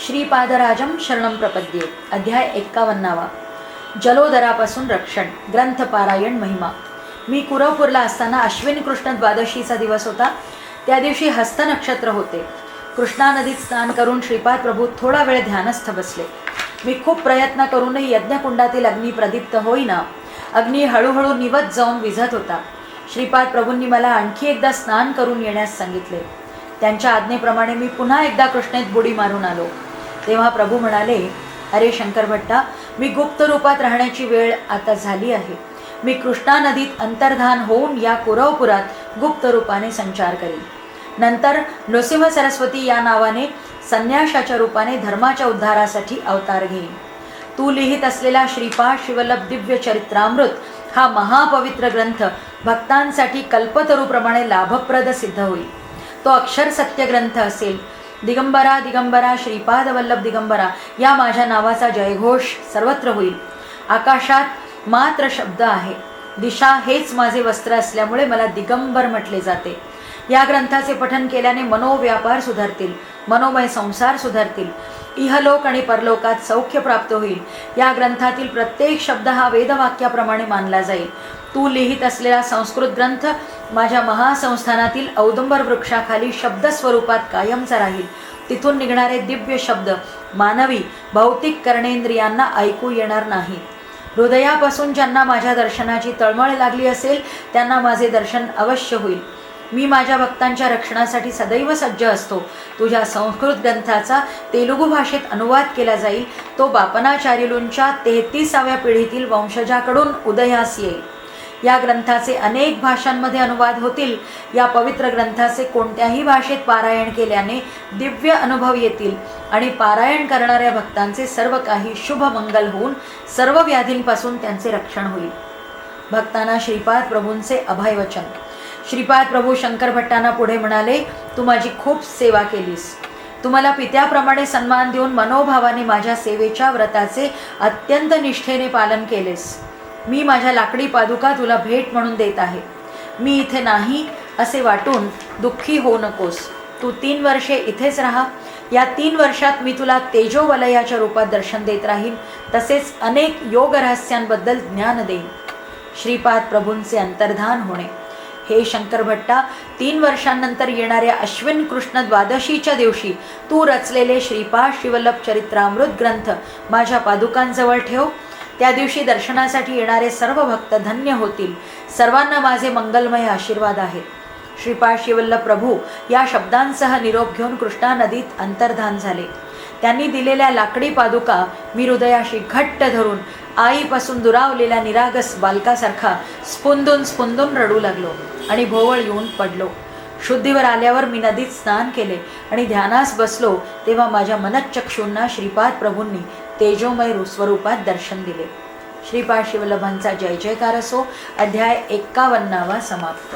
श्रीपादराजम शरणम प्रपद्ये. अध्याय 51. जलोदरापासून रक्षण. ग्रंथ पारायण महिमा. मी कुरवपूरला असताना अश्विन कृष्ण द्वादशीचा दिवस होता. त्या दिवशी हस्त नक्षत्र होते. कृष्णा नदीत स्नान करून श्रीपाद प्रभू थोडा वेळ ध्यानस्थ बसले. मी खूप प्रयत्न करूनही यज्ञकुंडातील अग्नी प्रदीप्त होईना. अग्नी हळूहळू निवत जाऊन विझत होता. श्रीपाद प्रभूंनी मला आणखी एकदा स्नान करून येण्यास सांगितले. त्यांच्या आज्ञेप्रमाणे मी पुन्हा एकदा कृष्णेत बुडी मारून आलो. तेव्हा प्रभू म्हणाले, अरे शंकर भट्टा, मी गुप्त रूपात राहण्याची वेळ आता झाली आहे. मी कृष्णा नदीत अंतर्धान होऊन या कुरवपुरात गुप्त रूपाने संचार करीन. नंतर नृसिंह सरस्वती या नावाने संन्याशाच्या रूपाने धर्माच्या उद्धारासाठी अवतार घेईन. तू लिहित असलेला श्रीपाद शिवल्लभ दिव्य चरित्रामृत हा महापवित्र ग्रंथ भक्तांसाठी कल्पतरूप्रमाणे लाभप्रद सिद्ध होईल. तो अक्षर सत्य ग्रंथ असेल. दिगंबरा दिगंबरा श्रीपाद वल्लभ दिगंबरा या माझ्या नावाचा जयघोष सर्वत्र होईल. आकाशात मात्र शब्द आहे. दिशा हेच माझे वस्त्र असल्यामुळे मला दिगंबर म्हटले जाते. या ग्रंथाचे पठन केल्याने मनोव्यापार सुधारतील, मनोमय संसार सुधारतील, इहलोक आणि परलोकात सौख्य प्राप्त होईल. या ग्रंथातील प्रत्येक शब्द हा वेदवाक्याप्रमाणे मानला जाईल. तू लिहित असलेला संस्कृत ग्रंथ माझ्या महासंस्थानातील औदुंबर वृक्षाखाली शब्द स्वरूपात कायमचा राहील. तिथून निघणारे दिव्य शब्द मानवी भौतिक कर्णेंद्रियांना ऐकू येणार नाही. हृदयापासून ज्यांना माझ्या दर्शनाची तळमळ लागली असेल त्यांना माझे दर्शन अवश्य होईल. मी माझ्या भक्तांच्या रक्षणासाठी सदैव सज्ज असतो. तुझ्या संस्कृत ग्रंथाचा तेलुगू भाषेत अनुवाद केला जाईल. तो बापनाचार्युलूंच्या 33व्या पिढीतील वंशजाकडून उदयास येईल. या ग्रंथाचे अनेक भाषांमध्ये अनुवाद होतील. या पवित्र ग्रंथाचे कोणत्याही भाषेत पारायण केल्याने दिव्य अनुभव येतील आणि पारायण करणाऱ्या भक्तांचे सर्व काही शुभ मंगल होऊन सर्व व्याधींपासून त्यांचे रक्षण होईल. भक्तांना श्रीपाद प्रभूंचे अभयवचन. श्रीपाद प्रभू शंकर भट्टांना पुढे म्हणाले, तू माझी खूप सेवा केलीस. तुम्हाला पित्याप्रमाणे सन्मान देऊन मनोभावाने माझ्या सेवेच्या व्रताचे अत्यंत निष्ठेने पालन केलेस. मी माझ्या लाकडी पादुका तुला भेट म्हणून देत आहे. मी इथे नाही असे वाटून दुःखी होऊ नकोस. तू 3 वर्षे इथेच राहा. या 3 वर्षात मी तुला तेजोवलयाच्या रूपात दर्शन देत राहीन. तसेच अनेक योग रहस्यांबद्दल ज्ञान देईन. श्रीपाद प्रभूंचे अंतर्धान होणे. हे शंकर भट्टा, 3 वर्षांनंतर येणाऱ्या अश्विन कृष्ण द्वादशीच्या दिवशी तू रचलेले श्रीपाद शिवल्लभ चरित्रामृत ग्रंथ माझ्या पादुकांजवळ ठेव. त्या दिवशी दर्शनासाठी येणारे सर्व भक्त धन्य होतील. सर्वांना माझे मंगलमय आशीर्वाद आहेत. श्रीपाद शिवल्लभ प्रभू या शब्दांसह निरोप घेऊन कृष्णा नदीत अंतर्धान झाले. त्यांनी दिलेल्या लाकडी पादुका मी हृदयाशी घट्ट धरून आईपासून दुरावलेल्या निरागस बालकासारखा स्पुंदून रडू लागलो आणि भोवळ येऊन पडलो. शुद्धीवर आल्यावर मी नदीत स्नान केले आणि ध्यानास बसलो. तेव्हा माझ्या मनच्चक्षूंना श्रीपाद प्रभूंनी तेजोमय स्वरूपात दर्शन दिले. श्रीपाद शिवल्लभांचा जय जयकार असो. अध्याय 51 समाप्त.